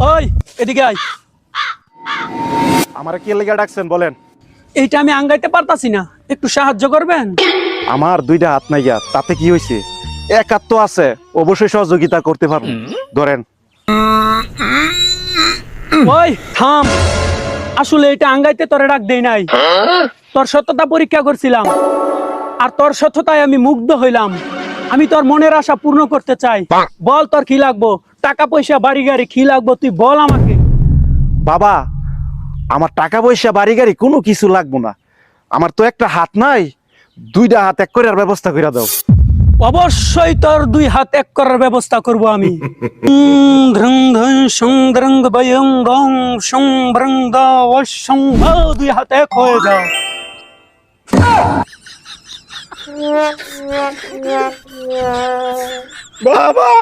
ওই এদিকে আয়। আমারে কি লেগে ডাকছেন বলেন? এইটা আমি আঙ্গাইতে পারতাছি না, একটু সাহায্য করবেন? আমার দুইটা হাত নাই গিয়া, তাতে কি হয়েছে? এক হাত তো আছে, অবশ্যই সহযোগিতা করতে পারবো। ধরেন। ওই থাম, আসলে এটা আঙ্গাইতে তোরে ডাক দেই নাই, তোর সততা পরীক্ষা করছিলাম, আর তোর সততায় আমি মুগ্ধ হইলাম। আমি তোর মনের আশা পূর্ণ করতে চাই। বল তোর কি লাগবো, টাকা পয়সা বাড়ি গাড়ি কি লাগবো তুই বল আমাকে। বাবা, আমার টাকা পয়সা বাড়ি গাড়ি কোনো কিছু লাগবো না। আমার তো একটা হাত নাই, দুইটা হাত এক করে ব্যবস্থা করে দাও। অবশ্যই তোর দুই হাত এক করার ব্যবস্থা করব আমি। দুই হাত এক হয়ে যাও। বাবা